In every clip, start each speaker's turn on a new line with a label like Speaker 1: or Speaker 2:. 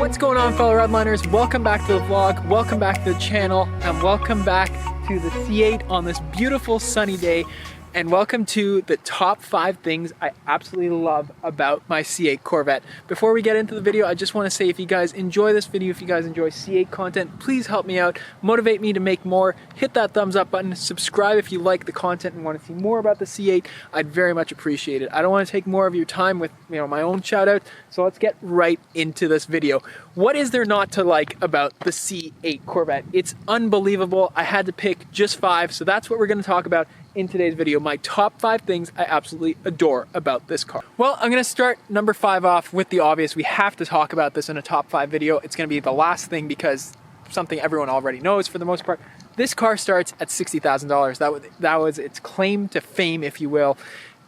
Speaker 1: What's going on, fellow redliners? Welcome back to the vlog, welcome back to the channel, and welcome back to the C8 on this beautiful sunny day. And welcome to the top 5 things I absolutely love about my C8 Corvette. Before we get into the video, I just want to say if you guys enjoy this video, if you guys enjoy C8 content, please help me out, motivate me to make more, hit that thumbs up button, subscribe if you like the content and want to see more about the C8. I'd very much appreciate it. I don't want to take more of your time with my own shout out, so let's get right into this video. What is there not to like about the C8 Corvette? It's unbelievable. I had to pick just 5, so that's what we're going to talk about in today's video, my top 5 things I absolutely adore about this car. Well, I'm gonna start number 5 off with the obvious. We have to talk about this in a top 5 video. It's gonna be the last thing because something everyone already knows for the most part. This car starts at $60,000. That was its claim to fame, if you will.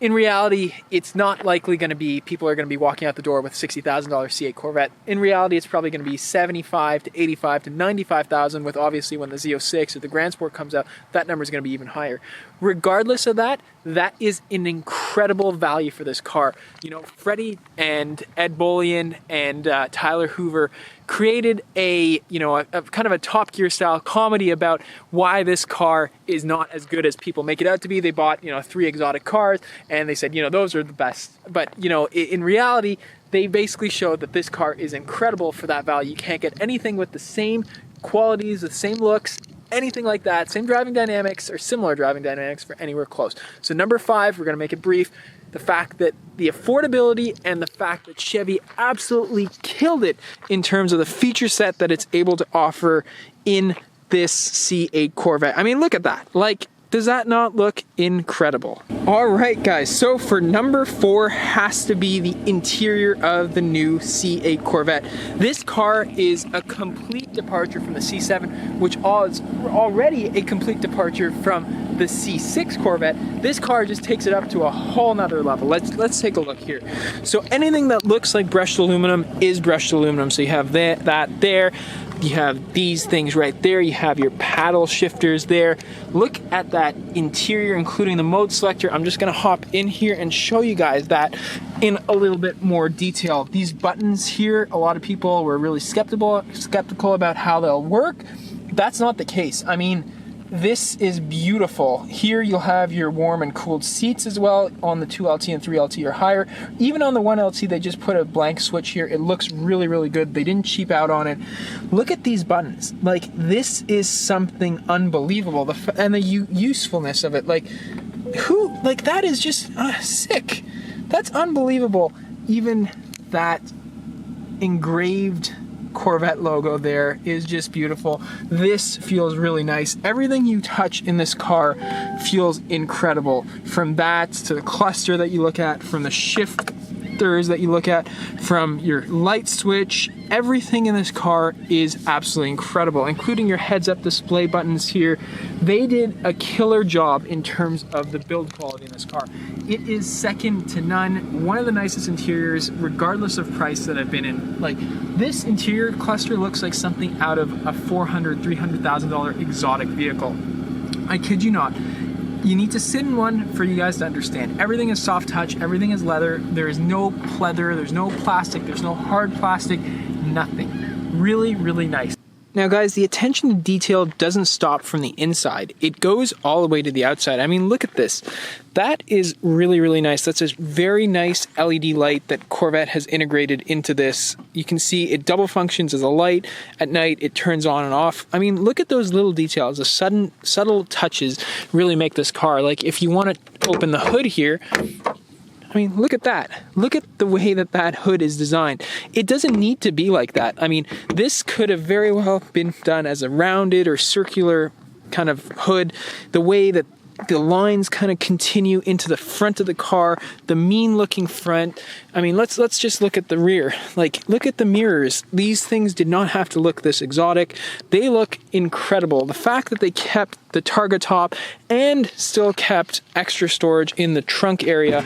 Speaker 1: In reality, it's not likely going to be, people are going to be walking out the door with $60,000 C8 Corvette. In reality, it's probably going to be $75,000 to $85,000 to $95,000, with obviously when the Z06 or the Grand Sport comes out, that number is going to be even higher. Regardless of that, that is an incredible value for this car. You know, Freddie and Ed Bolian and Tyler Hoover created a kind of a Top Gear style comedy about why this car is not as good as people make it out to be. They bought 3 exotic cars and they said those are the best, but in reality they basically showed that this car is incredible for that value. You can't get anything with the same qualities, the same looks, anything like that, same driving dynamics or similar driving dynamics for anywhere close. So number 5, we're going to make it brief. The fact that the affordability and the fact that Chevy absolutely killed it in terms of the feature set that it's able to offer in this C8 Corvette. I mean, look at that. Like, does that not look incredible? All right, guys, so for number 4 has to be the interior of the new C8 Corvette. This car is a complete departure from the C7, which is already a complete departure from the C6 Corvette. This car just takes it up to a whole nother level. Let's take a look here. So anything that looks like brushed aluminum is brushed aluminum. So you have that there. You have these things right there. You have your paddle shifters there. Look at that interior, including the mode selector. I'm just gonna hop in here and show you guys that in a little bit more detail. These buttons here, a lot of people were really skeptical about how they'll work. That's not the case. I mean, this is beautiful. Here you'll have your warm and cooled seats as well on the 2LT and 3LT or higher. Even on the 1LT, they just put a blank switch here. It looks really, really good. They didn't cheap out on it. Look at these buttons. Like, this is something unbelievable. And the usefulness of it. Like, that is just sick. That's unbelievable. Even that engraved Corvette logo there is just beautiful. This feels really nice. Everything you touch in this car feels incredible. From that to the cluster that you look at, from the shifters that you look at, from your light switch, everything in this car is absolutely incredible, including your heads-up display buttons here. They did a killer job in terms of the build quality in this car. It is second to none. One of the nicest interiors, regardless of price, that I've been in. Like, this interior cluster looks like something out of a $400,000, $300,000 exotic vehicle. I kid you not. You need to sit in one for you guys to understand. Everything is soft touch, everything is leather, there is no pleather, there's no plastic, there's no hard plastic, nothing. Really, really nice. Now guys, the attention to detail doesn't stop from the inside. It goes all the way to the outside. I mean, look at this. That is really, really nice. That's a very nice LED light that Corvette has integrated into this. You can see it double functions as a light. At night, it turns on and off. I mean, look at those little details. The subtle touches really make this car. Like, if you want to open the hood here, I mean, look at that. Look at the way that hood is designed. It doesn't need to be like that. I mean, this could have very well been done as a rounded or circular kind of hood. The way that the lines kind of continue into the front of the car, the mean looking front. I mean, let's just look at the rear. Like, look at the mirrors. These things did not have to look this exotic. They look incredible. The fact that they kept the Targa top and still kept extra storage in the trunk area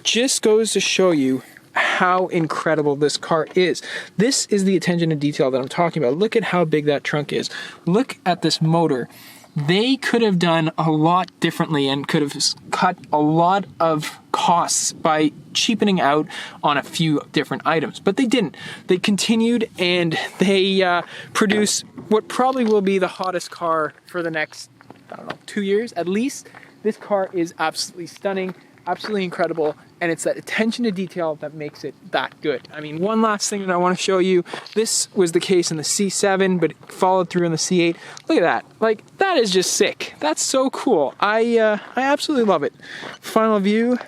Speaker 1: just goes to show you how incredible this car is. This is the attention to detail that I'm talking about. Look at how big that trunk is. Look at this motor. They could have done a lot differently and could have cut a lot of costs by cheapening out on a few different items, but they didn't. They continued, and they produce what probably will be the hottest car for the next, I don't know, 2 years at least. This car is absolutely stunning, absolutely incredible, and it's that attention to detail that makes it that good. I mean, one last thing that I want to show you, this was the case in the C7, but it followed through in the C8. Look at that. Like, that is just sick. That's so cool. I absolutely love it. Final view,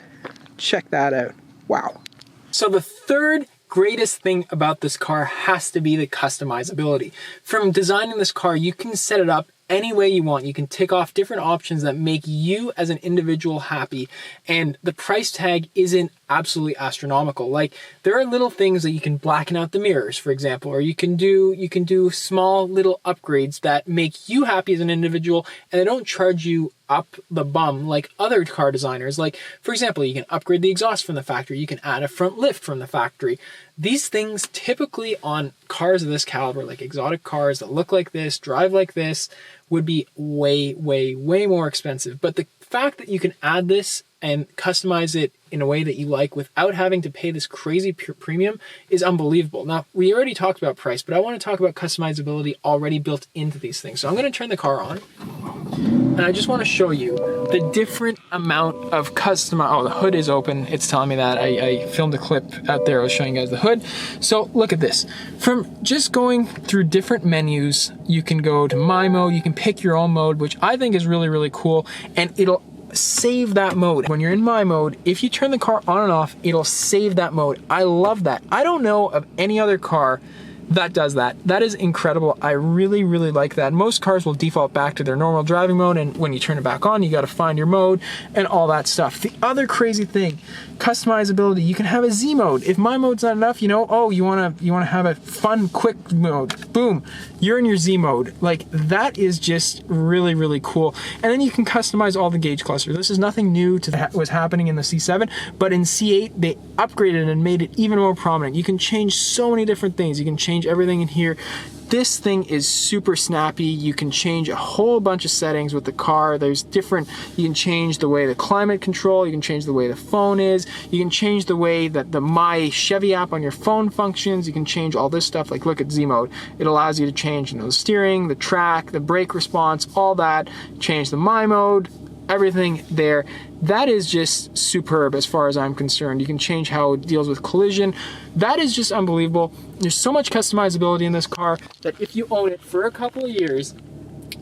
Speaker 1: check that out. Wow. So the third greatest thing about this car has to be the customizability. From designing this car, you can set it up any way you want. You can tick off different options that make you as an individual happy, and the price tag isn't absolutely astronomical. Like, there are little things that you can blacken out the mirrors, for example, or you can do small little upgrades that make you happy as an individual, and they don't charge you up the bum like other car designers. Like, for example, you can upgrade the exhaust from the factory, you can add a front lift from the factory. These things typically on cars of this caliber, like exotic cars that look like this, drive like this, would be way, way, way more expensive. But the fact that you can add this and customize it in a way that you like without having to pay this crazy premium is unbelievable. Now, we already talked about price, but I want to talk about customizability already built into these things. So I'm going to turn the car on, and I just want to show you the different amount of oh, the hood is open. It's telling me that. I filmed a clip out there. I was showing you guys the hood. So look at this. From just going through different menus, you can go to My Mode. You can pick your own mode, which I think is really, really cool. And it'll save that mode. When you're in My Mode, if you turn the car on and off, it'll save that mode. I love that. I don't know of any other car that does that. That is incredible. I really, really like that. Most cars will default back to their normal driving mode, and when you turn it back on, you got to find your mode and all that stuff. The other crazy thing, customizability. You can have a Z mode. If My Mode's not enough, you know, oh, you want to have a fun, quick mode. Boom, you're in your Z mode. Like, that is just really, really cool. And then you can customize all the gauge clusters. This is nothing new to what was happening in the C7, but in C8 they upgraded and made it even more prominent. You can change so many different things. You can change everything in here. This thing is super snappy. You can change a whole bunch of settings with the car. There's different, you can change the way the climate control, you can change the way the phone is, you can change the way that the My Chevy app on your phone functions, you can change all this stuff. Like, look at Z mode. It allows you to change, you know, the steering, the track, the brake response, all that. Change the My Mode, everything there. That is just superb as far as I'm concerned. You can change how it deals with collision. That is just unbelievable. There's so much customizability in this car that if you own it for a couple of years,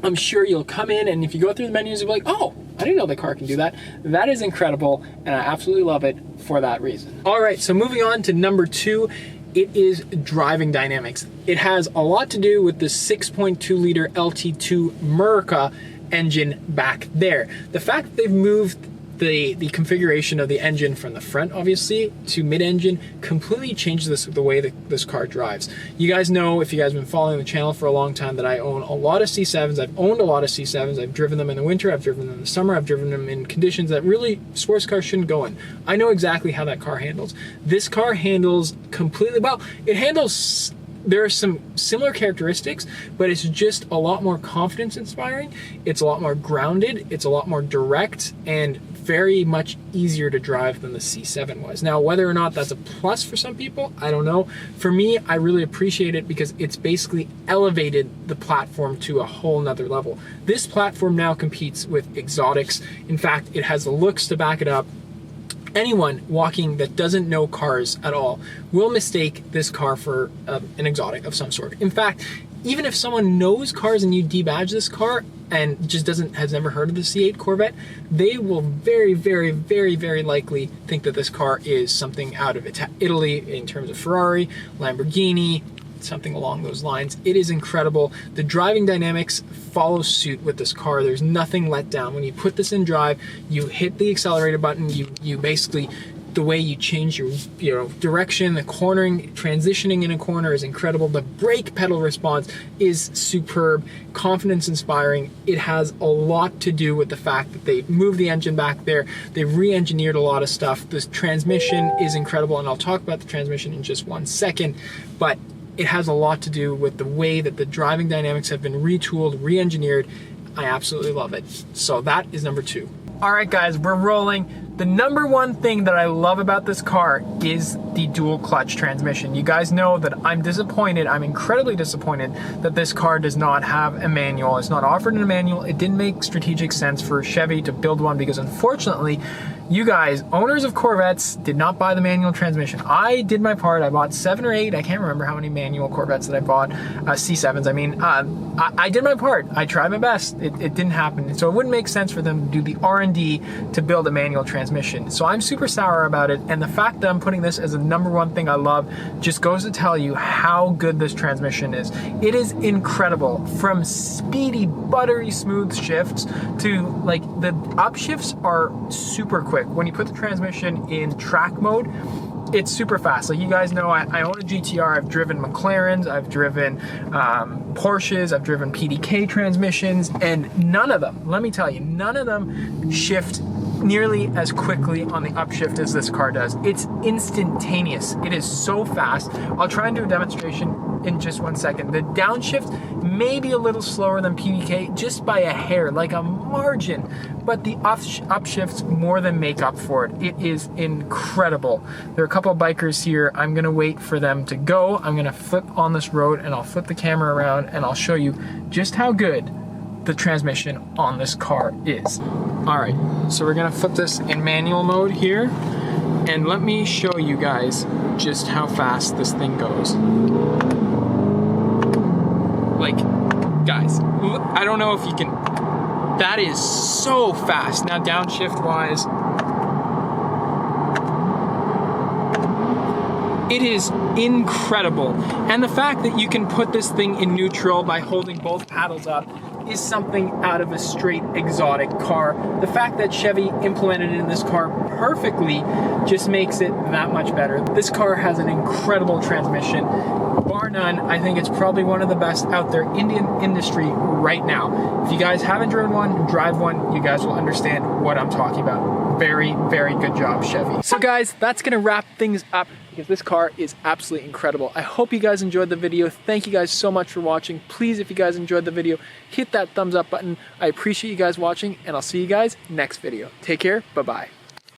Speaker 1: I'm sure you'll come in, and if you go through the menus, you'll be like, oh, I didn't know the car can do that. That is incredible, and I absolutely love it for that reason. All right, so moving on to number 2, it is driving dynamics. It has a lot to do with the 6.2 liter LT2 Murica engine back there. The fact that they've moved the configuration of the engine from the front, obviously, to mid-engine completely changes the way that this car drives. You guys know, if you guys have been following the channel for a long time, that I own a lot of C7s. I've owned a lot of C7s. I've driven them in the winter, I've driven them in the summer, I've driven them in conditions that really sports cars shouldn't go in. I know exactly how that car handles. This car handles completely, well, it handles, there are some similar characteristics, but it's just a lot more confidence inspiring. It's a lot more grounded. It's a lot more direct and very much easier to drive than the C7 was. Now, whether or not that's a plus for some people, I don't know. For me, I really appreciate it because it's basically elevated the platform to a whole nother level. This platform now competes with exotics. In fact, it has the looks to back it up. Anyone walking that doesn't know cars at all will mistake this car for an exotic of some sort. In fact, even if someone knows cars and you debadge this car and just has never heard of the C8 Corvette, they will very, very, very, very likely think that this car is something out of Italy in terms of Ferrari, Lamborghini, something along those lines. It is incredible. The driving dynamics follow suit with this car. There's nothing let down. When you put this in drive, you hit the accelerator button, you basically, the way you change your direction, the cornering, transitioning in a corner is incredible. The brake pedal response is superb, confidence inspiring. It has a lot to do with the fact that they moved the engine back there. They re-engineered a lot of stuff. This transmission is incredible, and I'll talk about the transmission in just one second, but it has a lot to do with the way that the driving dynamics have been retooled, re-engineered. I absolutely love it. So that is number 2. All right, guys, we're rolling. The number one thing that I love about this car is the dual clutch transmission. You guys know that I'm disappointed, I'm incredibly disappointed that this car does not have a manual. It's not offered in a manual. It didn't make strategic sense for Chevy to build one because unfortunately, you guys, owners of Corvettes, did not buy the manual transmission. I did my part. I bought 7 or 8. I can't remember how many manual Corvettes that I bought. C7s, I mean. I did my part. I tried my best. It didn't happen. So it wouldn't make sense for them to do the R&D to build a manual transmission. So I'm super sour about it. And the fact that I'm putting this as the number one thing I love just goes to tell you how good this transmission is. It is incredible. From speedy, buttery smooth shifts to like the upshifts are super quick. When you put the transmission in track mode, it's super fast. Like you guys know, I own a GTR. I've driven McLarens, I've driven Porsches, I've driven PDK transmissions, and none of them, let me tell you, none of them shift nearly as quickly on the upshift as this car does. It's instantaneous. It is so fast. I'll try and do a demonstration in just 1 second. The downshift may be a little slower than PDK, just by a hair, like a margin, but the upshifts more than make up for it. It is incredible. There are a couple of bikers here. I'm gonna wait for them to go. I'm gonna flip on this road and I'll flip the camera around and I'll show you just how good the transmission on this car is. All right, so we're gonna flip this in manual mode here, and let me show you guys just how fast this thing goes. Like, guys, I don't know if you can, that is so fast. Now downshift wise, it is incredible. And the fact that you can put this thing in neutral by holding both paddles up is something out of a straight exotic car. The fact that Chevy implemented it in this car perfectly just makes it that much better. This car has an incredible transmission. Bar none, I think it's probably one of the best out there in the industry right now. If you guys haven't driven one, drive one. You guys will understand what I'm talking about. Very, very good job, Chevy. So guys, that's gonna wrap things up because this car is absolutely incredible. I hope you guys enjoyed the video. Thank you guys so much for watching. Please, if you guys enjoyed the video, hit that thumbs up button. I appreciate you guys watching, and I'll see you guys next video. Take care, bye-bye.